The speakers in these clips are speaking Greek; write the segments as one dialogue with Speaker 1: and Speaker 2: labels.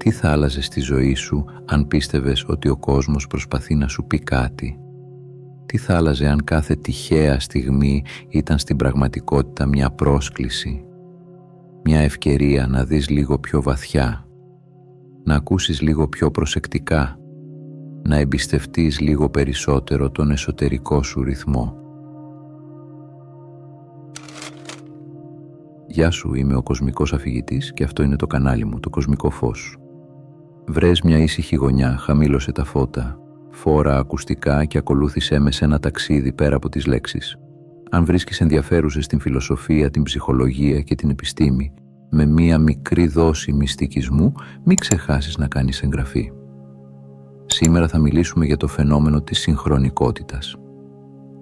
Speaker 1: Τι θα άλλαζε στη ζωή σου αν πίστευες ότι ο κόσμος προσπαθεί να σου πει κάτι? Τι θα άλλαζε αν κάθε τυχαία στιγμή ήταν στην πραγματικότητα μια πρόσκληση, μια ευκαιρία να δεις λίγο πιο βαθιά, να ακούσεις λίγο πιο προσεκτικά, να εμπιστευτείς λίγο περισσότερο τον εσωτερικό σου ρυθμό? Γεια σου, είμαι ο Κοσμικός Αφηγητής και αυτό είναι το κανάλι μου, το Κοσμικό Φως. Βρες μια ήσυχη γωνιά, χαμήλωσε τα φώτα, φόρα ακουστικά και ακολούθησέ με σε ένα ταξίδι πέρα από τις λέξεις. Αν βρίσκεις ενδιαφέρουσες την φιλοσοφία, την ψυχολογία και την επιστήμη, με μία μικρή δόση μυστικισμού, μην ξεχάσεις να κάνεις εγγραφή. Σήμερα θα μιλήσουμε για το φαινόμενο της συγχρονικότητας.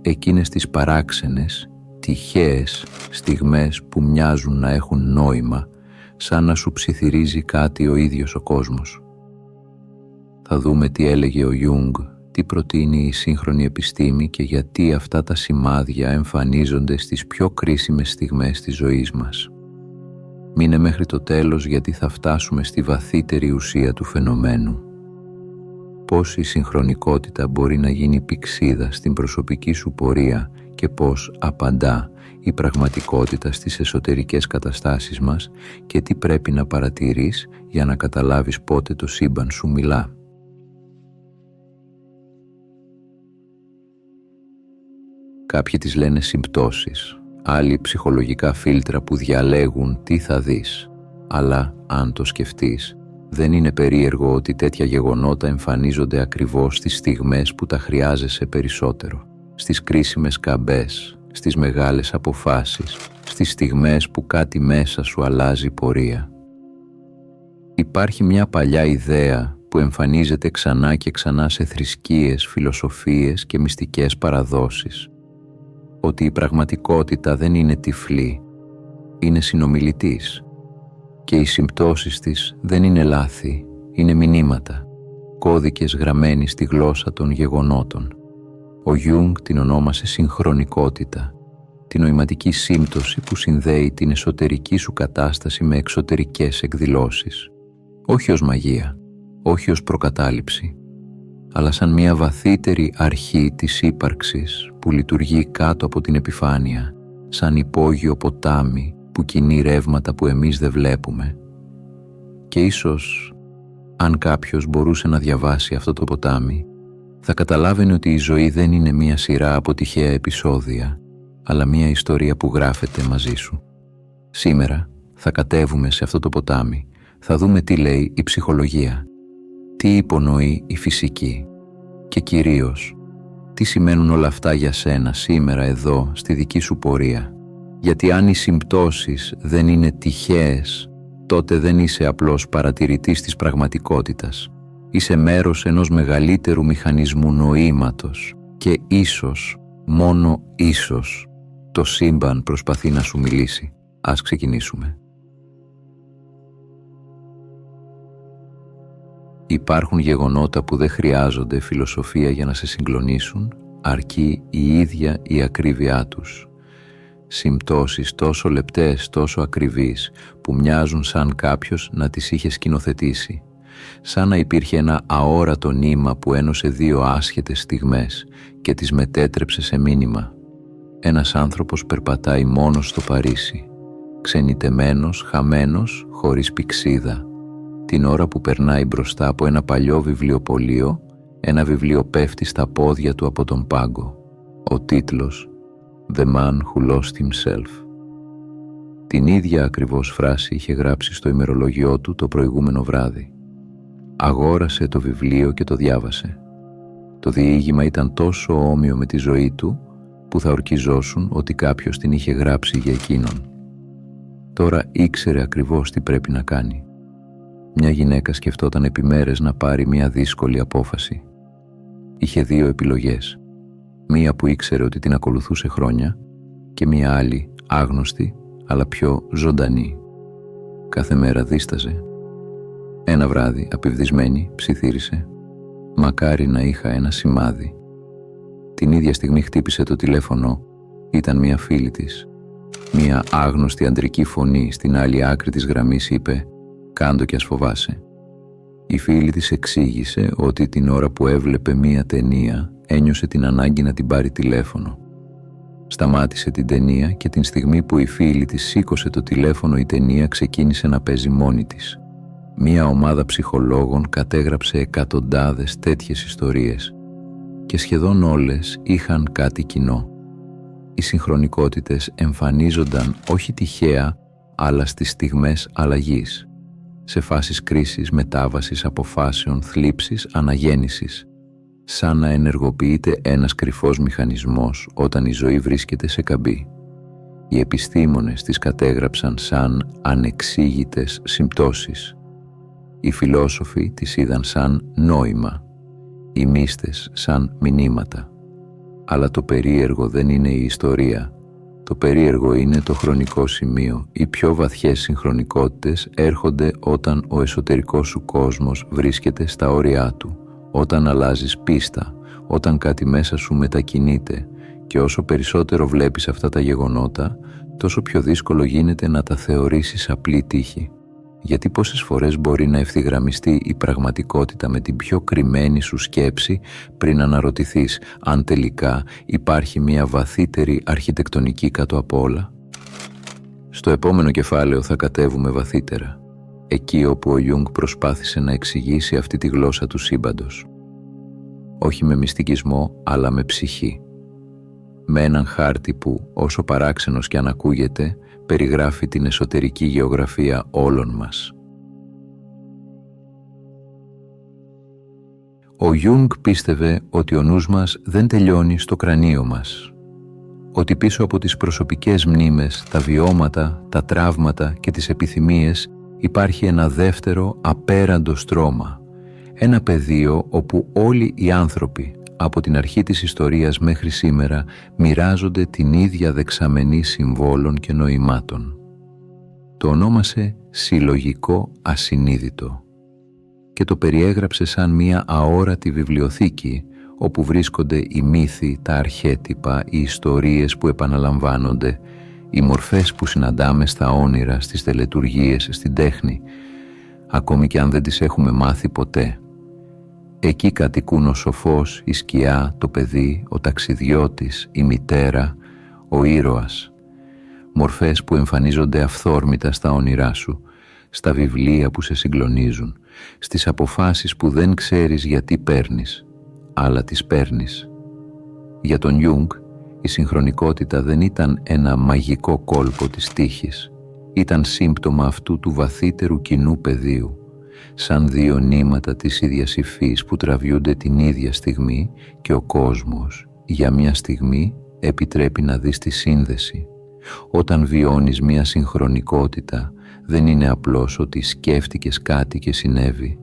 Speaker 1: Εκείνες τις παράξενες, τυχαίες στιγμές που μοιάζουν να έχουν νόημα, σαν να σου ψιθυρίζει κάτι ο ίδιος ο κόσμος. Θα δούμε τι έλεγε ο Ιούγκ, τι προτείνει η σύγχρονη επιστήμη και γιατί αυτά τα σημάδια εμφανίζονται στις πιο κρίσιμες στιγμές της ζωής μας. Μείνε μέχρι το τέλος γιατί θα φτάσουμε στη βαθύτερη ουσία του φαινομένου. Πώς η συγχρονικότητα μπορεί να γίνει πηξίδα στην προσωπική σου πορεία και πώς απαντά η πραγματικότητα στις εσωτερικές καταστάσεις μας και τι πρέπει να παρατηρείς για να καταλάβεις πότε το σύμπαν σου μιλά. Κάποιοι τις λένε συμπτώσεις, άλλοι ψυχολογικά φίλτρα που διαλέγουν τι θα δεις. Αλλά, αν το σκεφτείς, δεν είναι περίεργο ότι τέτοια γεγονότα εμφανίζονται ακριβώς στις στιγμές που τα χρειάζεσαι περισσότερο. Στις κρίσιμες καμπές, στις μεγάλες αποφάσεις, στις στιγμές που κάτι μέσα σου αλλάζει πορεία. Υπάρχει μια παλιά ιδέα που εμφανίζεται ξανά και ξανά σε θρησκείες, φιλοσοφίες και μυστικές παραδόσεις, ότι η πραγματικότητα δεν είναι τυφλή, είναι συνομιλητής και οι συμπτώσεις της δεν είναι λάθη, είναι μηνύματα, κώδικες γραμμένοι στη γλώσσα των γεγονότων. Ο Ιούγκ την ονόμασε συγχρονικότητα, την νοηματική σύμπτωση που συνδέει την εσωτερική σου κατάσταση με εξωτερικές εκδηλώσεις. Όχι ως μαγεία, όχι ως προκατάληψη, αλλά σαν μια βαθύτερη αρχή της ύπαρξης που λειτουργεί κάτω από την επιφάνεια, σαν υπόγειο ποτάμι που κινεί ρεύματα που εμείς δεν βλέπουμε. Και ίσως, αν κάποιος μπορούσε να διαβάσει αυτό το ποτάμι, θα καταλάβαινε ότι η ζωή δεν είναι μια σειρά από τυχαία επεισόδια, αλλά μια ιστορία που γράφεται μαζί σου. Σήμερα θα κατέβουμε σε αυτό το ποτάμι, θα δούμε τι λέει η ψυχολογία, τι υπονοεί η φυσική και κυρίως τι σημαίνουν όλα αυτά για σένα σήμερα εδώ στη δική σου πορεία. Γιατί αν οι συμπτώσεις δεν είναι τυχαίες, τότε δεν είσαι απλώς παρατηρητής της πραγματικότητας. Είσαι μέρος ενός μεγαλύτερου μηχανισμού νοήματος και ίσως, μόνο ίσως, το σύμπαν προσπαθεί να σου μιλήσει. Ας ξεκινήσουμε. Υπάρχουν γεγονότα που δεν χρειάζονται φιλοσοφία για να σε συγκλονίσουν, αρκεί η ίδια η ακρίβειά τους. Συμπτώσεις τόσο λεπτές, τόσο ακριβείς, που μοιάζουν σαν κάποιος να τις είχε σκηνοθετήσει. Σαν να υπήρχε ένα αόρατο νήμα που ένωσε δύο άσχετες στιγμές και τις μετέτρεψε σε μήνυμα. Ένας άνθρωπος περπατάει μόνος στο Παρίσι, ξενιτεμένος, χαμένος, χωρίς πηξίδα. Την ώρα που περνάει μπροστά από ένα παλιό βιβλιοπωλείο, ένα βιβλίο πέφτει στα πόδια του από τον πάγκο. Ο τίτλος «The Man Who Lost Himself». Την ίδια ακριβώς φράση είχε γράψει στο ημερολόγιό του το προηγούμενο βράδυ. Αγόρασε το βιβλίο και το διάβασε. Το διήγημα ήταν τόσο όμοιο με τη ζωή του που θα ορκιζόσουν ότι κάποιος την είχε γράψει για εκείνον. Τώρα ήξερε ακριβώς τι πρέπει να κάνει. Μια γυναίκα σκεφτόταν επί μέρες να πάρει μια δύσκολη απόφαση. Είχε δύο επιλογές. Μία που ήξερε ότι την ακολουθούσε χρόνια και μία άλλη άγνωστη αλλά πιο ζωντανή. Κάθε μέρα δίσταζε. Ένα βράδυ, απειβδισμένη, ψιθύρισε «Μακάρι να είχα ένα σημάδι». Την ίδια στιγμή χτύπησε το τηλέφωνο. Ήταν μια φίλη της. Μια άγνωστη αντρική φωνή στην άλλη άκρη της γραμμής είπε «Κάντο κι ας φοβάσαι». Η φίλη της εξήγησε ότι την ώρα που έβλεπε μία ταινία ένιωσε την ανάγκη να την πάρει τηλέφωνο. Σταμάτησε την ταινία και την στιγμή που η φίλη της σήκωσε το τηλέφωνο η ταινία ξεκίνησε να παίζει μόνη της. Μία ομάδα ψυχολόγων κατέγραψε εκατοντάδες τέτοιες ιστορίες και σχεδόν όλες είχαν κάτι κοινό. Οι συγχρονικότητες εμφανίζονταν όχι τυχαία, αλλά στις στιγμές αλλαγής, σε φάσεις κρίσης, μετάβασης, αποφάσεων, θλίψης, αναγέννησης, σαν να ενεργοποιείται ένας κρυφός μηχανισμός όταν η ζωή βρίσκεται σε καμπή. Οι επιστήμονες τις κατέγραψαν σαν ανεξήγητες συμπτώσεις. Οι φιλόσοφοι τις είδαν σαν νόημα, οι μύστες σαν μηνύματα. Αλλά το περίεργο δεν είναι η ιστορία. Το περίεργο είναι το χρονικό σημείο. Οι πιο βαθιές συγχρονικότητες έρχονται όταν ο εσωτερικός σου κόσμος βρίσκεται στα όρια του, όταν αλλάζεις πίστα, όταν κάτι μέσα σου μετακινείται, και όσο περισσότερο βλέπεις αυτά τα γεγονότα, τόσο πιο δύσκολο γίνεται να τα θεωρήσεις απλή τύχη. Γιατί πόσες φορές μπορεί να ευθυγραμμιστεί η πραγματικότητα με την πιο κρυμμένη σου σκέψη πριν αναρωτηθείς αν τελικά υπάρχει μια βαθύτερη αρχιτεκτονική κάτω από όλα. Στο επόμενο κεφάλαιο θα κατέβουμε βαθύτερα, εκεί όπου ο Ιούγκ προσπάθησε να εξηγήσει αυτή τη γλώσσα του σύμπαντος. Όχι με μυστικισμό, αλλά με ψυχή. Με έναν χάρτη που, όσο παράξενος και αν ακούγεται, περιγράφει την εσωτερική γεωγραφία όλων μας. Ο Ιούγκ πίστευε ότι ο νους μας δεν τελειώνει στο κρανίο μας, ότι πίσω από τις προσωπικές μνήμες, τα βιώματα, τα τραύματα και τις επιθυμίες υπάρχει ένα δεύτερο απέραντο στρώμα, ένα πεδίο όπου όλοι οι άνθρωποι από την αρχή της ιστορίας μέχρι σήμερα μοιράζονται την ίδια δεξαμενή συμβόλων και νοημάτων. Το ονόμασε συλλογικό ασυνείδητο και το περιέγραψε σαν μία αόρατη βιβλιοθήκη όπου βρίσκονται οι μύθοι, τα αρχέτυπα, οι ιστορίες που επαναλαμβάνονται, οι μορφές που συναντάμε στα όνειρα, στις τελετουργίες, στην τέχνη, ακόμη και αν δεν τις έχουμε μάθει ποτέ. Εκεί κατοικούν ο σοφός, η σκιά, το παιδί, ο ταξιδιώτης, η μητέρα, ο ήρωας. Μορφές που εμφανίζονται αυθόρμητα στα όνειρά σου, στα βιβλία που σε συγκλονίζουν, στις αποφάσεις που δεν ξέρεις γιατί παίρνεις, αλλά τις παίρνεις. Για τον Ιούγκ, η συγχρονικότητα δεν ήταν ένα μαγικό κόλπο της τύχης, ήταν σύμπτωμα αυτού του βαθύτερου κοινού πεδίου, σαν δύο νήματα της ίδιας υφής που τραβιούνται την ίδια στιγμή και ο κόσμος για μια στιγμή επιτρέπει να δεις τη σύνδεση. Όταν βιώνεις μια συγχρονικότητα δεν είναι απλώς ότι σκέφτηκες κάτι και συνέβη.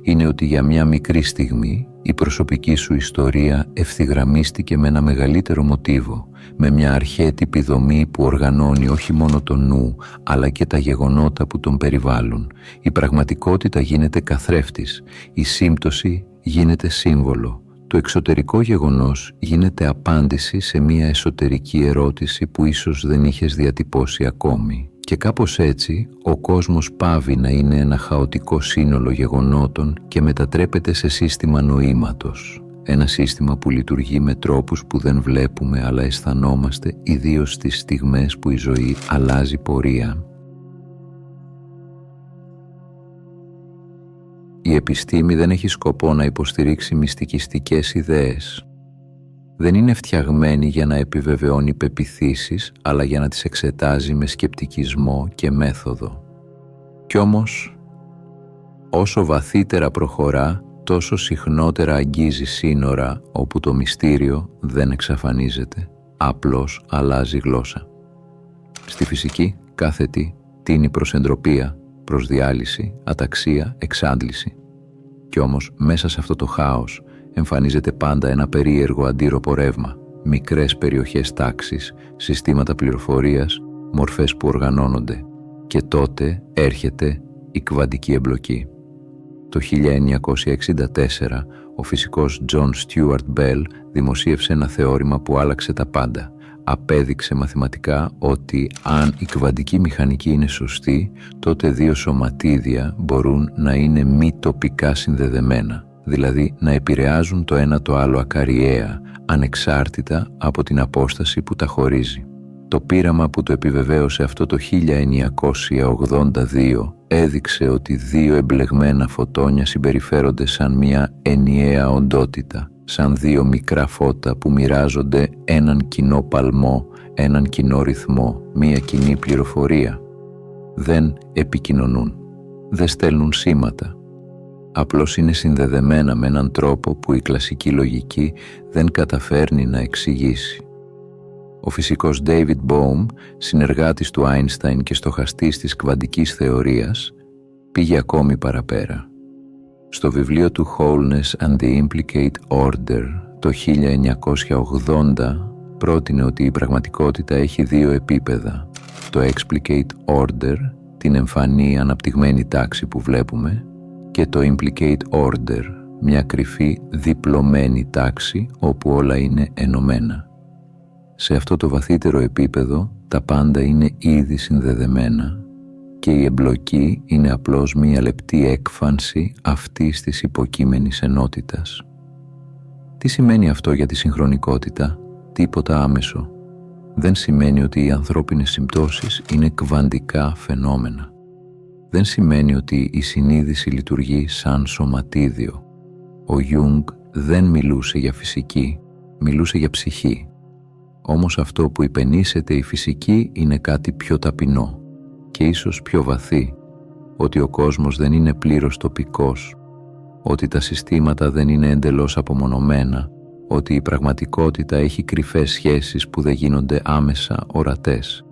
Speaker 1: Είναι ότι για μια μικρή στιγμή η προσωπική σου ιστορία ευθυγραμμίστηκε με ένα μεγαλύτερο μοτίβο, με μια αρχέτυπη δομή που οργανώνει όχι μόνο το νου, αλλά και τα γεγονότα που τον περιβάλλουν. Η πραγματικότητα γίνεται καθρέφτης, η σύμπτωση γίνεται σύμβολο. Το εξωτερικό γεγονός γίνεται απάντηση σε μια εσωτερική ερώτηση που ίσως δεν είχες διατυπώσει ακόμη. Και κάπως έτσι ο κόσμος πάβει να είναι ένα χαοτικό σύνολο γεγονότων και μετατρέπεται σε σύστημα νοήματος. Ένα σύστημα που λειτουργεί με τρόπους που δεν βλέπουμε αλλά αισθανόμαστε, ιδίως στις στιγμές που η ζωή αλλάζει πορεία. Η επιστήμη δεν έχει σκοπό να υποστηρίξει μυστικιστικές ιδέες. Δεν είναι φτιαγμένη για να επιβεβαιώνει πεποιθήσεις, αλλά για να τις εξετάζει με σκεπτικισμό και μέθοδο. Κι όμως, όσο βαθύτερα προχωρά, τόσο συχνότερα αγγίζει σύνορα όπου το μυστήριο δεν εξαφανίζεται, απλώς αλλάζει γλώσσα. Στη φυσική, κάθε τι τείνει προς εντροπία, προς διάλυση, αταξία, εξάντληση. Κι όμως, μέσα σε αυτό το χάος, εμφανίζεται πάντα ένα περίεργο αντίρροπο ρεύμα, μικρές περιοχές τάξης, συστήματα πληροφορίας, μορφές που οργανώνονται. Και τότε έρχεται η κβαντική εμπλοκή. Το 1964, ο φυσικός John Stuart Bell δημοσίευσε ένα θεώρημα που άλλαξε τα πάντα. απέδειξε μαθηματικά ότι αν η κβαντική μηχανική είναι σωστή, τότε δύο σωματίδια μπορούν να είναι μη τοπικά συνδεδεμένα, δηλαδή να επηρεάζουν το ένα το άλλο ακαριαία, ανεξάρτητα από την απόσταση που τα χωρίζει. Το πείραμα που το επιβεβαίωσε αυτό το 1982 έδειξε ότι δύο εμπλεγμένα φωτόνια συμπεριφέρονται σαν μια ενιαία οντότητα, σαν δύο μικρά φώτα που μοιράζονται έναν κοινό παλμό, έναν κοινό ρυθμό, μια κοινή πληροφορία. Δεν επικοινωνούν, δεν στέλνουν σήματα. Απλώς είναι συνδεδεμένα με έναν τρόπο που η κλασική λογική δεν καταφέρνει να εξηγήσει. Ο φυσικός David Bohm, συνεργάτης του Einstein και στοχαστής της κβαντικής θεωρίας, πήγε ακόμη παραπέρα. Στο βιβλίο του Wholeness and the Implicate Order το 1980 πρότεινε ότι η πραγματικότητα έχει δύο επίπεδα. Το Explicate Order, την εμφανή αναπτυγμένη τάξη που βλέπουμε, και το Implicate Order, μια κρυφή διπλωμένη τάξη όπου όλα είναι ενωμένα. Σε αυτό το βαθύτερο επίπεδο τα πάντα είναι ήδη συνδεδεμένα και η εμπλοκή είναι απλώς μία λεπτή έκφανση αυτής της υποκείμενης ενότητας. Τι σημαίνει αυτό για τη συγχρονικότητα? Τίποτα άμεσο. Δεν σημαίνει ότι οι ανθρώπινες συμπτώσεις είναι κβαντικά φαινόμενα. Δεν σημαίνει ότι η συνείδηση λειτουργεί σαν σωματίδιο. Ο Γιούγκ δεν μιλούσε για φυσική, μιλούσε για ψυχή. Όμως αυτό που υπενήσεται η φυσική είναι κάτι πιο ταπεινό και ίσως πιο βαθύ, ότι ο κόσμος δεν είναι πλήρως τοπικός, ότι τα συστήματα δεν είναι εντελώς απομονωμένα, ότι η πραγματικότητα έχει κρυφές σχέσεις που δεν γίνονται άμεσα ορατές.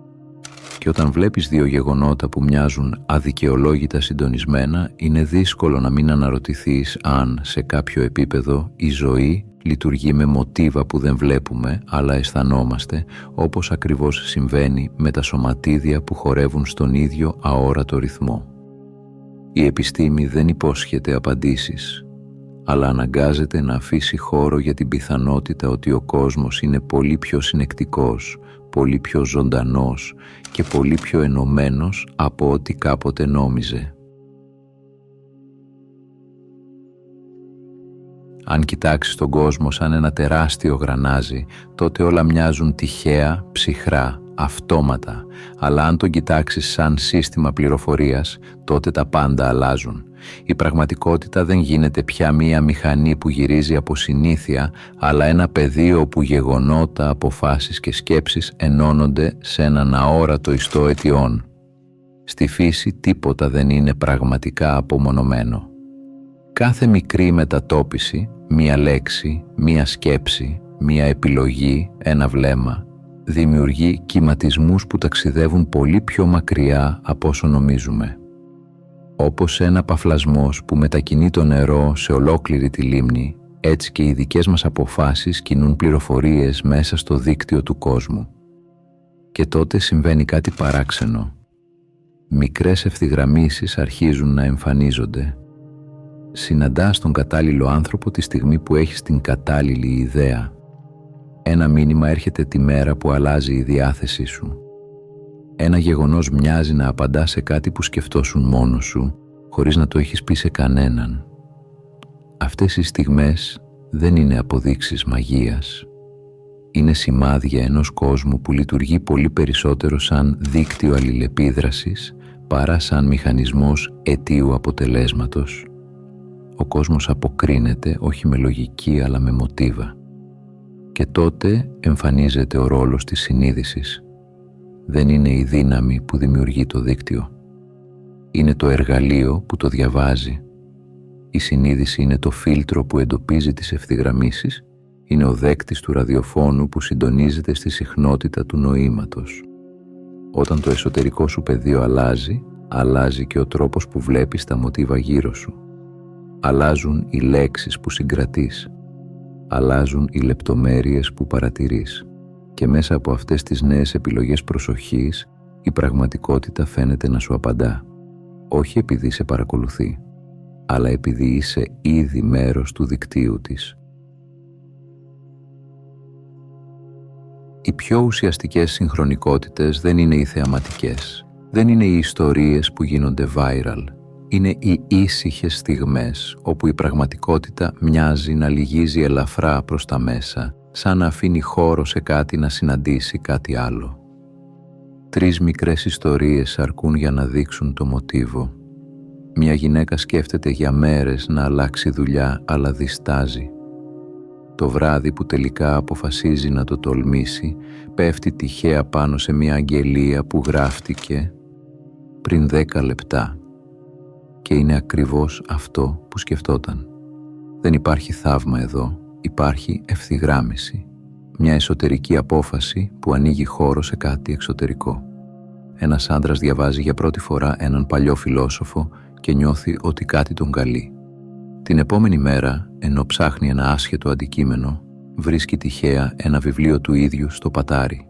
Speaker 1: Και όταν βλέπεις δύο γεγονότα που μοιάζουν αδικαιολόγητα συντονισμένα, είναι δύσκολο να μην αναρωτηθείς αν σε κάποιο επίπεδο η ζωή λειτουργεί με μοτίβα που δεν βλέπουμε αλλά αισθανόμαστε, όπως ακριβώς συμβαίνει με τα σωματίδια που χορεύουν στον ίδιο αόρατο ρυθμό. Η επιστήμη δεν υπόσχεται απαντήσεις, αλλά αναγκάζεται να αφήσει χώρο για την πιθανότητα ότι ο κόσμος είναι πολύ πιο συνεκτικός, πολύ πιο ζωντανός και πολύ πιο ενωμένος από ό,τι κάποτε νόμιζε. Αν κοιτάξεις τον κόσμο σαν ένα τεράστιο γρανάζι, τότε όλα μοιάζουν τυχαία, ψυχρά, αυτόματα, αλλά αν τον κοιτάξεις σαν σύστημα πληροφορίας, τότε τα πάντα αλλάζουν. Η πραγματικότητα δεν γίνεται πια μία μηχανή που γυρίζει από συνήθεια, αλλά ένα πεδίο όπου γεγονότα, αποφάσεις και σκέψεις ενώνονται σε έναν αόρατο ιστό αιτιών. Στη φύση τίποτα δεν είναι πραγματικά απομονωμένο. Κάθε μικρή μετατόπιση, μία λέξη, μία σκέψη, μία επιλογή, ένα βλέμμα, δημιουργεί κυματισμούς που ταξιδεύουν πολύ πιο μακριά από όσο νομίζουμε. Όπως ένα παφλασμός που μετακινεί το νερό σε ολόκληρη τη λίμνη, έτσι και οι δικές μας αποφάσεις κινούν πληροφορίες μέσα στο δίκτυο του κόσμου. Και τότε συμβαίνει κάτι παράξενο. Μικρές ευθυγραμμίσεις αρχίζουν να εμφανίζονται. Συναντάς τον κατάλληλο άνθρωπο τη στιγμή που έχεις την κατάλληλη ιδέα. Ένα μήνυμα έρχεται τη μέρα που αλλάζει η διάθεσή σου. Ένα γεγονός μοιάζει να απαντά σε κάτι που σκεφτόσουν μόνος σου, χωρίς να το έχεις πει σε κανέναν. Αυτές οι στιγμές δεν είναι αποδείξεις μαγείας. Είναι σημάδια ενός κόσμου που λειτουργεί πολύ περισσότερο σαν δίκτυο αλληλεπίδρασης παρά σαν μηχανισμός αιτίου αποτελέσματος. Ο κόσμος αποκρίνεται όχι με λογική αλλά με μοτίβα. Και τότε εμφανίζεται ο ρόλος της συνείδησης. Δεν είναι η δύναμη που δημιουργεί το δίκτυο. Είναι το εργαλείο που το διαβάζει. Η συνείδηση είναι το φίλτρο που εντοπίζει τις ευθυγραμμίσεις, είναι ο δέκτης του ραδιοφώνου που συντονίζεται στη συχνότητα του νοήματος. Όταν το εσωτερικό σου πεδίο αλλάζει, αλλάζει και ο τρόπος που βλέπεις τα μοτίβα γύρω σου. Αλλάζουν οι λέξεις που συγκρατείς. Αλλάζουν οι λεπτομέρειες που παρατηρείς. Και μέσα από αυτές τις νέες επιλογές προσοχής, η πραγματικότητα φαίνεται να σου απαντά. Όχι επειδή σε παρακολουθεί, αλλά επειδή είσαι ήδη μέρος του δικτύου της. Οι πιο ουσιαστικές συγχρονικότητες δεν είναι οι θεαματικές, δεν είναι οι ιστορίες που γίνονται viral. Είναι οι ήσυχες στιγμές όπου η πραγματικότητα μοιάζει να λυγίζει ελαφρά προς τα μέσα, σαν να αφήνει χώρο σε κάτι να συναντήσει κάτι άλλο. 3 μικρές ιστορίες αρκούν για να δείξουν το μοτίβο. Μια γυναίκα σκέφτεται για μέρες να αλλάξει δουλειά, αλλά διστάζει. Το βράδυ που τελικά αποφασίζει να το τολμήσει, πέφτει τυχαία πάνω σε μια αγγελία που γράφτηκε πριν 10 λεπτά. Και είναι ακριβώς αυτό που σκεφτόταν. Δεν υπάρχει θαύμα εδώ, υπάρχει ευθυγράμμιση. Μια εσωτερική απόφαση που ανοίγει χώρο σε κάτι εξωτερικό. Ένας άντρας διαβάζει για πρώτη φορά έναν παλιό φιλόσοφο και νιώθει ότι κάτι τον καλεί. Την επόμενη μέρα, ενώ ψάχνει ένα άσχετο αντικείμενο, βρίσκει τυχαία ένα βιβλίο του ίδιου στο πατάρι.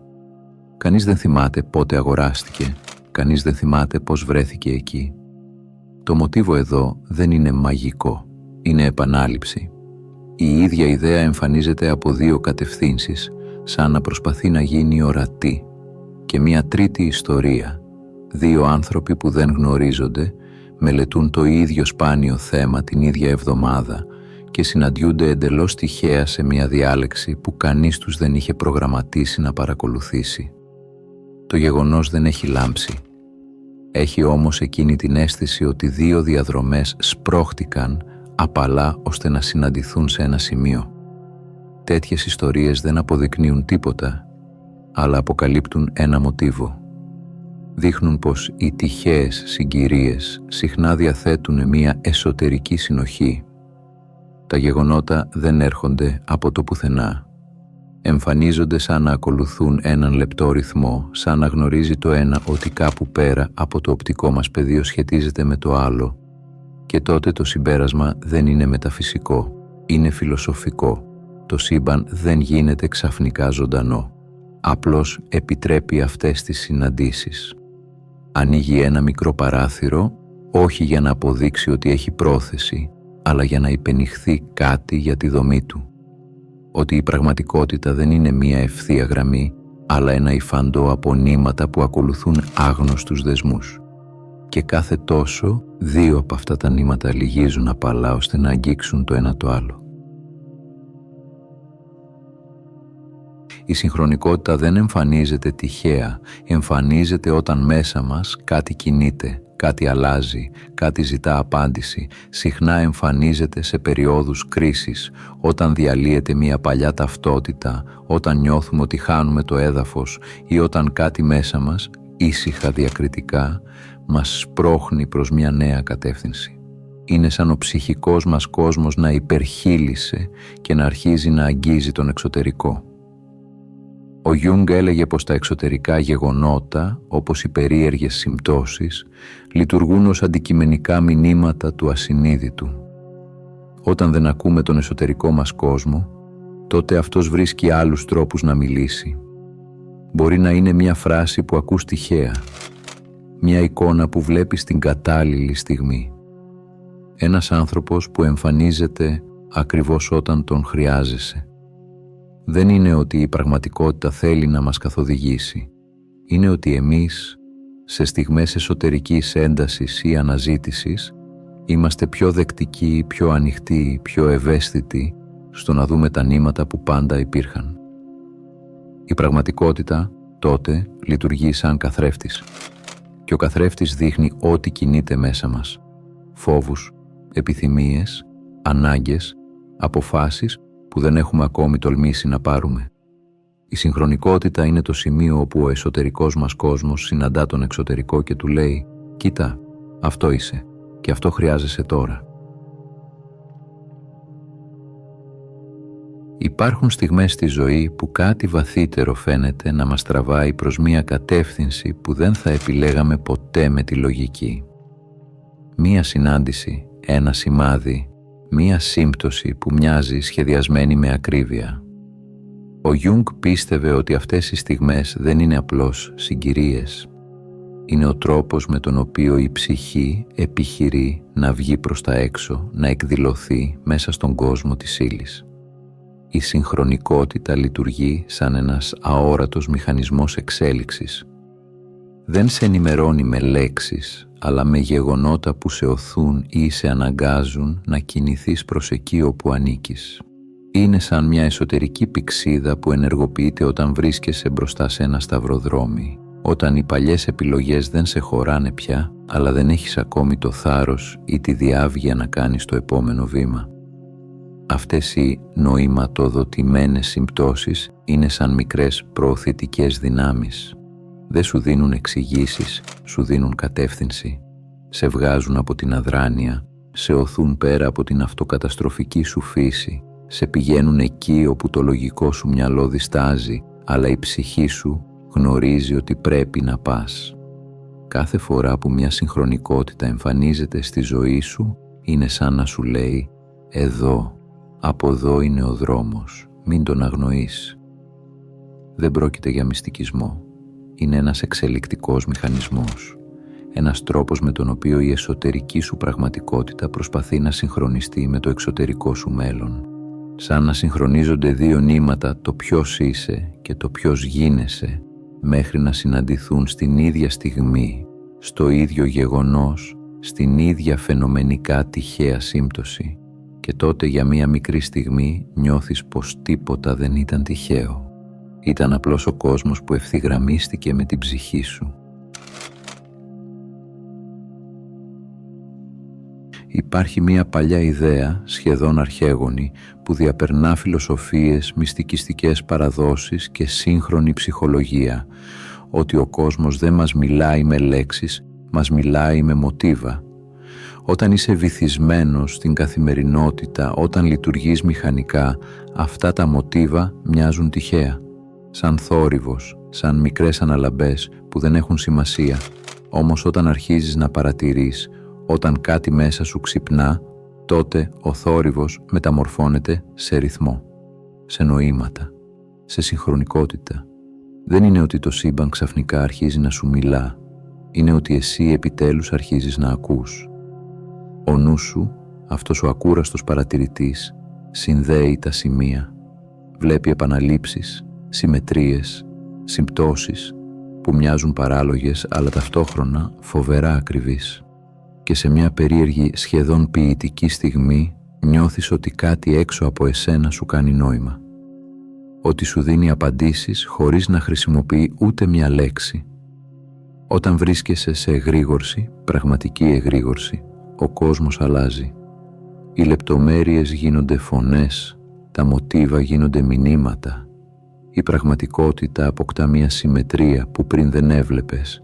Speaker 1: Κανείς δεν θυμάται πότε αγοράστηκε, κανείς δεν θυμάται πώς βρέθηκε εκεί. Το μοτίβο εδώ δεν είναι μαγικό, είναι επανάληψη. Η ίδια ιδέα εμφανίζεται από 2 κατευθύνσεις, σαν να προσπαθεί να γίνει ορατή. Και μια τρίτη ιστορία, 2 άνθρωποι που δεν γνωρίζονται, μελετούν το ίδιο σπάνιο θέμα την ίδια εβδομάδα και συναντιούνται εντελώς τυχαία σε μια διάλεξη που κανείς τους δεν είχε προγραμματίσει να παρακολουθήσει. Το γεγονός δεν έχει λάμψει. Έχει όμως εκείνη την αίσθηση ότι 2 διαδρομές σπρώχτηκαν απαλά ώστε να συναντηθούν σε ένα σημείο. Τέτοιες ιστορίες δεν αποδεικνύουν τίποτα, αλλά αποκαλύπτουν ένα μοτίβο. Δείχνουν πως οι τυχαίες συγκυρίες συχνά διαθέτουν μια εσωτερική συνοχή. Τα γεγονότα δεν έρχονται από το πουθενά. Εμφανίζονται σαν να ακολουθούν έναν λεπτό ρυθμό, σαν να γνωρίζει το ένα ότι κάπου πέρα από το οπτικό μας πεδίο σχετίζεται με το άλλο. Και τότε το συμπέρασμα δεν είναι μεταφυσικό, είναι φιλοσοφικό. Το σύμπαν δεν γίνεται ξαφνικά ζωντανό. Απλώς επιτρέπει αυτές τις συναντήσεις. Ανοίγει ένα μικρό παράθυρο, όχι για να αποδείξει ότι έχει πρόθεση, αλλά για να υπενηχθεί κάτι για τη δομή του. Ότι η πραγματικότητα δεν είναι μία ευθεία γραμμή, αλλά ένα υφαντό από νήματα που ακολουθούν άγνωστους δεσμούς. Και κάθε τόσο 2 από αυτά τα νήματα λυγίζουν απαλά ώστε να αγγίξουν το ένα το άλλο. Η συγχρονικότητα δεν εμφανίζεται τυχαία, εμφανίζεται όταν μέσα μας κάτι κινείται, κάτι αλλάζει, κάτι ζητά απάντηση. Συχνά εμφανίζεται σε περιόδους κρίσης, όταν διαλύεται μια παλιά ταυτότητα, όταν νιώθουμε ότι χάνουμε το έδαφος ή όταν κάτι μέσα μας, ήσυχα διακριτικά, μας σπρώχνει προς μια νέα κατεύθυνση. Είναι σαν ο ψυχικός μας κόσμος να υπερχείλησε και να αρχίζει να αγγίζει τον εξωτερικό. Ο Γιούγκ έλεγε πως τα εξωτερικά γεγονότα, όπως οι περίεργες συμπτώσεις, λειτουργούν ως αντικειμενικά μηνύματα του ασυνείδητου. Όταν δεν ακούμε τον εσωτερικό μας κόσμο, τότε αυτός βρίσκει άλλους τρόπους να μιλήσει. Μπορεί να είναι μια φράση που ακούς τυχαία, μια εικόνα που βλέπεις την κατάλληλη στιγμή. Ένας άνθρωπος που εμφανίζεται ακριβώς όταν τον χρειάζεσαι. Δεν είναι ότι η πραγματικότητα θέλει να μας καθοδηγήσει. Είναι ότι εμείς, σε στιγμές εσωτερικής έντασης ή αναζήτησης, είμαστε πιο δεκτικοί, πιο ανοιχτοί, πιο ευαίσθητοι στο να δούμε τα νήματα που πάντα υπήρχαν. Η πραγματικότητα τότε λειτουργεί σαν καθρέφτης. Και ο καθρέφτης δείχνει ό,τι κινείται μέσα μας. Φόβους, επιθυμίες, ανάγκες, αποφάσεις που δεν έχουμε ακόμη τολμήσει να πάρουμε. Η συγχρονικότητα είναι το σημείο όπου ο εσωτερικός μας κόσμος συναντά τον εξωτερικό και του λέει «Κοίτα, αυτό είσαι και αυτό χρειάζεσαι τώρα». Υπάρχουν στιγμές στη ζωή που κάτι βαθύτερο φαίνεται να μας τραβάει προς μια κατεύθυνση που δεν θα επιλέγαμε ποτέ με τη λογική. Μία συνάντηση, ένα σημάδι, μία σύμπτωση που μοιάζει σχεδιασμένη με ακρίβεια. Ο Γιούγκ πίστευε ότι αυτές οι στιγμές δεν είναι απλώς συγκυρίες. Είναι ο τρόπος με τον οποίο η ψυχή επιχειρεί να βγει προς τα έξω, να εκδηλωθεί μέσα στον κόσμο της ύλης. Η συγχρονικότητα λειτουργεί σαν ένας αόρατος μηχανισμός εξέλιξης. Δεν σε ενημερώνει με λέξεις, αλλά με γεγονότα που σε οθούν ή σε αναγκάζουν να κινηθείς προς εκεί όπου ανήκεις. Είναι σαν μια εσωτερική πυξίδα που ενεργοποιείται όταν βρίσκεσαι μπροστά σε ένα σταυροδρόμι, όταν οι παλιές επιλογές δεν σε χωράνε πια, αλλά δεν έχεις ακόμη το θάρρος ή τη διάβγεια να κάνεις το επόμενο βήμα. Αυτές οι νοηματοδοτημένες συμπτώσεις είναι σαν μικρές προωθητικές δυνάμεις. Δεν σου δίνουν εξηγήσεις, σου δίνουν κατεύθυνση. Σε βγάζουν από την αδράνεια, σε οθούν πέρα από την αυτοκαταστροφική σου φύση, σε πηγαίνουν εκεί όπου το λογικό σου μυαλό διστάζει, αλλά η ψυχή σου γνωρίζει ότι πρέπει να πας. Κάθε φορά που μια συγχρονικότητα εμφανίζεται στη ζωή σου, είναι σαν να σου λέει «Εδώ, από εδώ είναι ο δρόμος, μην τον αγνοείς». Δεν πρόκειται για μυστικισμό. Είναι ένας εξελικτικός μηχανισμός. Ένας τρόπος με τον οποίο η εσωτερική σου πραγματικότητα προσπαθεί να συγχρονιστεί με το εξωτερικό σου μέλλον. Σαν να συγχρονίζονται δύο νήματα, το ποιος είσαι και το ποιος γίνεσαι, μέχρι να συναντηθούν στην ίδια στιγμή, στο ίδιο γεγονός, στην ίδια φαινομενικά τυχαία σύμπτωση. Και τότε για μία μικρή στιγμή νιώθεις πως τίποτα δεν ήταν τυχαίο. Ήταν απλώς ο κόσμος που ευθυγραμμίστηκε με την ψυχή σου. Υπάρχει μία παλιά ιδέα, σχεδόν αρχαίγονη, που διαπερνά φιλοσοφίες, μυστικιστικές παραδόσεις και σύγχρονη ψυχολογία, ότι ο κόσμος δεν μας μιλάει με λέξεις, μας μιλάει με μοτίβα. Όταν είσαι βυθισμένος στην καθημερινότητα, όταν λειτουργείς μηχανικά, αυτά τα μοτίβα μοιάζουν τυχαία. Σαν θόρυβος, σαν μικρές αναλαμπές που δεν έχουν σημασία. Όμως όταν αρχίζεις να παρατηρείς, όταν κάτι μέσα σου ξυπνά, τότε ο θόρυβος μεταμορφώνεται σε ρυθμό, σε νοήματα, σε συγχρονικότητα. Δεν είναι ότι το σύμπαν ξαφνικά αρχίζει να σου μιλά. Είναι ότι εσύ επιτέλους αρχίζεις να ακούς. Ο νους σου, αυτός ο ακούραστος παρατηρητής, συνδέει τα σημεία. Βλέπει επαναλήψεις, συμμετρίες, συμπτώσεις που μοιάζουν παράλογες αλλά ταυτόχρονα φοβερά ακριβείς. Και σε μια περίεργη σχεδόν ποιητική στιγμή νιώθεις ότι κάτι έξω από εσένα σου κάνει νόημα. Ότι σου δίνει απαντήσεις χωρίς να χρησιμοποιεί ούτε μια λέξη. Όταν βρίσκεσαι σε εγρήγορση, πραγματική εγρήγορση, ο κόσμος αλλάζει. Οι λεπτομέρειες γίνονται φωνές, τα μοτίβα γίνονται μηνύματα. Η πραγματικότητα αποκτά μια συμμετρία που πριν δεν έβλεπες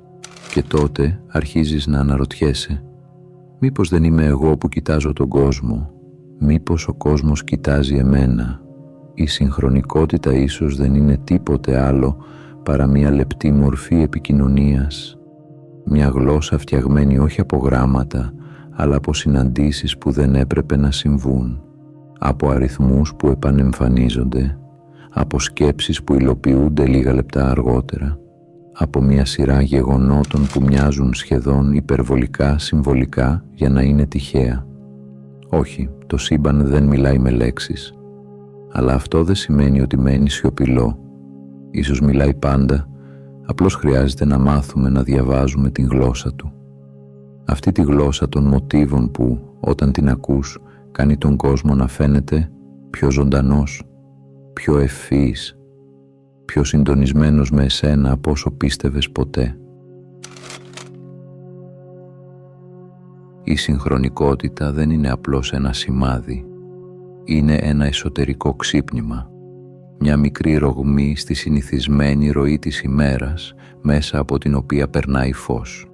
Speaker 1: και τότε αρχίζεις να αναρωτιέσαι «Μήπως δεν είμαι εγώ που κοιτάζω τον κόσμο, μήπως ο κόσμος κοιτάζει εμένα». Η συγχρονικότητα ίσως δεν είναι τίποτε άλλο παρά μια λεπτή μορφή επικοινωνίας, μια γλώσσα φτιαγμένη όχι από γράμματα, αλλά από συναντήσεις που δεν έπρεπε να συμβούν, από αριθμούς που επανεμφανίζονται, από σκέψεις που υλοποιούνται λίγα λεπτά αργότερα, από μια σειρά γεγονότων που μοιάζουν σχεδόν υπερβολικά συμβολικά για να είναι τυχαία. Όχι, το σύμπαν δεν μιλάει με λέξεις, αλλά αυτό δεν σημαίνει ότι μένει σιωπηλό. Ίσως μιλάει πάντα, απλώς χρειάζεται να μάθουμε να διαβάζουμε την γλώσσα του. Αυτή τη γλώσσα των μοτίβων που, όταν την ακούς, κάνει τον κόσμο να φαίνεται πιο ζωντανός, πιο ευφυής, πιο συντονισμένος με εσένα από όσο πίστευες ποτέ. Η συγχρονικότητα δεν είναι απλώς ένα σημάδι, είναι ένα εσωτερικό ξύπνημα, μια μικρή ρογμή στη συνηθισμένη ροή της ημέρας μέσα από την οποία περνάει φως.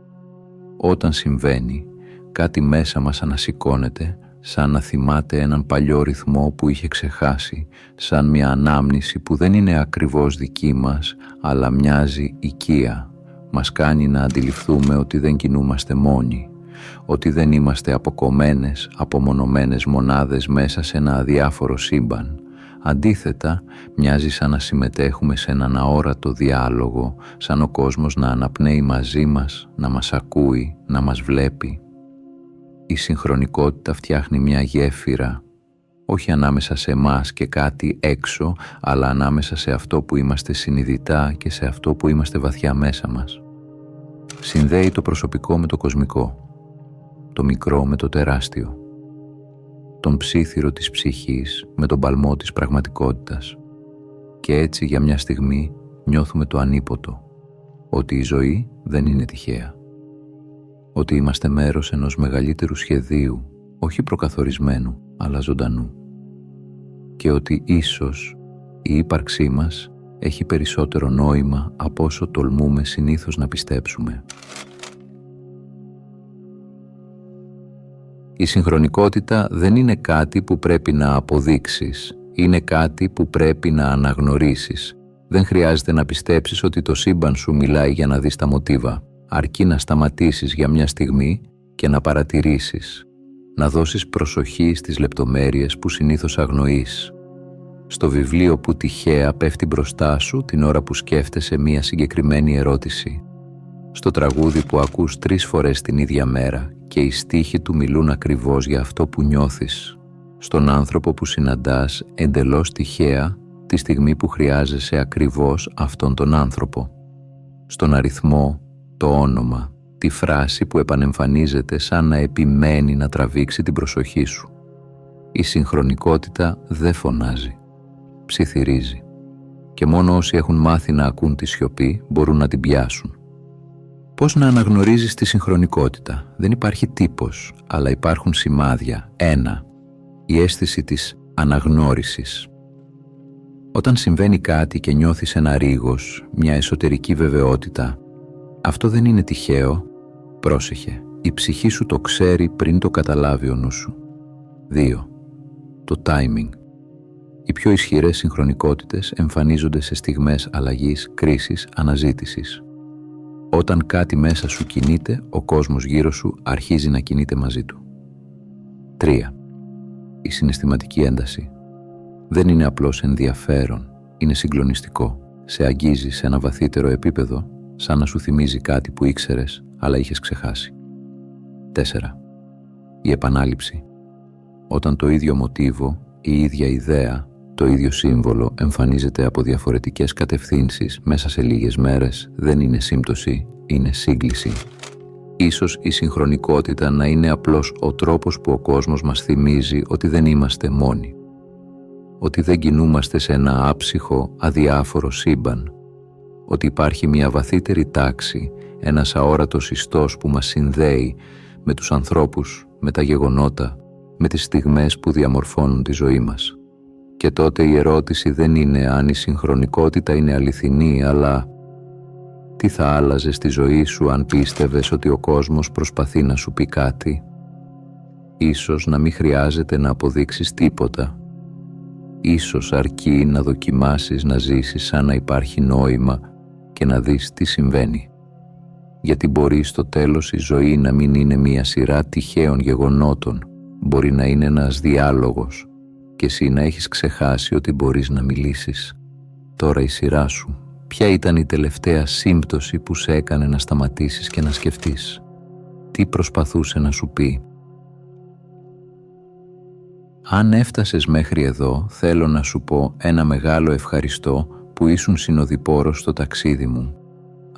Speaker 1: Όταν συμβαίνει, κάτι μέσα μας ανασηκώνεται, σαν να θυμάται έναν παλιό ρυθμό που είχε ξεχάσει, σαν μια ανάμνηση που δεν είναι ακριβώς δική μας, αλλά μοιάζει οικία. Μας κάνει να αντιληφθούμε ότι δεν κινούμαστε μόνοι, ότι δεν είμαστε αποκομμένες, απομονωμένες μονάδες μέσα σε ένα αδιάφορο σύμπαν. Αντίθετα, μοιάζει σαν να συμμετέχουμε σε έναν αόρατο διάλογο, σαν ο κόσμος να αναπνέει μαζί μας, να μας ακούει, να μας βλέπει. Η συγχρονικότητα φτιάχνει μια γέφυρα, όχι ανάμεσα σε εμάς και κάτι έξω, αλλά ανάμεσα σε αυτό που είμαστε συνειδητά και σε αυτό που είμαστε βαθιά μέσα μας. Συνδέει το προσωπικό με το κοσμικό, το μικρό με το τεράστιο, τον ψίθυρο της ψυχής με τον παλμό της πραγματικότητας. Και έτσι για μια στιγμή νιώθουμε το ανίποτο, ότι η ζωή δεν είναι τυχαία, ότι είμαστε μέρος ενός μεγαλύτερου σχεδίου, όχι προκαθορισμένου, αλλά ζωντανού, και ότι ίσως η ύπαρξή μας έχει περισσότερο νόημα από όσο τολμούμε συνήθως να πιστέψουμε. Η συγχρονικότητα δεν είναι κάτι που πρέπει να αποδείξεις, είναι κάτι που πρέπει να αναγνωρίσεις. Δεν χρειάζεται να πιστέψεις ότι το σύμπαν σου μιλάει για να δεις τα μοτίβα, αρκεί να σταματήσεις για μια στιγμή και να παρατηρήσεις, να δώσεις προσοχή στις λεπτομέρειες που συνήθως αγνοείς. Στο βιβλίο που τυχαία πέφτει μπροστά σου την ώρα που σκέφτεσαι μία συγκεκριμένη ερώτηση. Στο τραγούδι που ακούς 3 φορές την ίδια μέρα και οι στίχοι του μιλούν ακριβώς για αυτό που νιώθεις. Στον άνθρωπο που συναντάς εντελώς τυχαία τη στιγμή που χρειάζεσαι ακριβώς αυτόν τον άνθρωπο. Στον αριθμό, το όνομα, τη φράση που επανεμφανίζεται σαν να επιμένει να τραβήξει την προσοχή σου. Η συγχρονικότητα δεν φωνάζει, ψιθυρίζει. Και μόνο όσοι έχουν μάθει να ακούν τη σιωπή μπορούν να την πιάσουν. Πώς να αναγνωρίζεις τη συγχρονικότητα? Δεν υπάρχει τύπος, αλλά υπάρχουν σημάδια. 1. Η αίσθηση της αναγνώρισης. Όταν συμβαίνει κάτι και νιώθεις ένα ρίγος, μια εσωτερική βεβαιότητα, αυτό δεν είναι τυχαίο. Πρόσεχε, η ψυχή σου το ξέρει πριν το καταλάβει ο νους σου. 2. Το timing. Οι πιο ισχυρές συγχρονικότητες εμφανίζονται σε στιγμές αλλαγής, κρίσης, αναζήτησης. Όταν κάτι μέσα σου κινείται, ο κόσμος γύρω σου αρχίζει να κινείται μαζί του. 3. Η συναισθηματική ένταση. Δεν είναι απλώς ενδιαφέρον, είναι συγκλονιστικό. Σε αγγίζει σε ένα βαθύτερο επίπεδο, σαν να σου θυμίζει κάτι που ήξερες, αλλά είχες ξεχάσει. 4. Η επανάληψη. Όταν το ίδιο μοτίβο, η ίδια ιδέα, το ίδιο σύμβολο εμφανίζεται από διαφορετικές κατευθύνσεις μέσα σε λίγες μέρες, δεν είναι σύμπτωση, είναι σύγκληση. Ίσως η συγχρονικότητα να είναι απλώς ο τρόπος που ο κόσμος μας θυμίζει ότι δεν είμαστε μόνοι. Ότι δεν κινούμαστε σε ένα άψυχο, αδιάφορο σύμπαν. Ότι υπάρχει μια βαθύτερη τάξη, ένας αόρατος ιστός που μας συνδέει με τους ανθρώπους, με τα γεγονότα, με τις στιγμές που διαμορφώνουν τη ζωή μας. Και τότε η ερώτηση δεν είναι αν η συγχρονικότητα είναι αληθινή, αλλά τι θα άλλαζε στη ζωή σου αν πίστευες ότι ο κόσμος προσπαθεί να σου πει κάτι? Ίσως να μην χρειάζεται να αποδείξεις τίποτα. Ίσως αρκεί να δοκιμάσεις να ζήσεις σαν να υπάρχει νόημα και να δεις τι συμβαίνει. Γιατί μπορεί στο τέλος η ζωή να μην είναι μια σειρά τυχαίων γεγονότων. Μπορεί να είναι ένας διάλογος και εσύ να έχεις ξεχάσει ότι μπορείς να μιλήσεις. Τώρα η σειρά σου. Ποια ήταν η τελευταία σύμπτωση που σε έκανε να σταματήσεις και να σκεφτείς? Τι προσπαθούσε να σου πει? Αν έφτασες μέχρι εδώ, θέλω να σου πω ένα μεγάλο ευχαριστώ που ήσουν συνοδοιπόρος στο ταξίδι μου.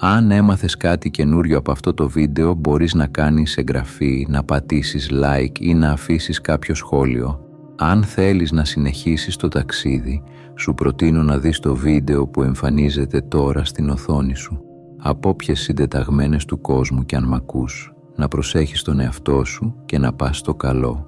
Speaker 1: Αν έμαθες κάτι καινούριο από αυτό το βίντεο, μπορείς να κάνεις εγγραφή, να πατήσεις like ή να αφήσεις κάποιο σχόλιο. Αν θέλεις να συνεχίσεις το ταξίδι, σου προτείνω να δεις το βίντεο που εμφανίζεται τώρα στην οθόνη σου. Από όποιες συντεταγμένες του κόσμου κι αν μ' ακούς, να προσέχεις τον εαυτό σου και να πας στο καλό.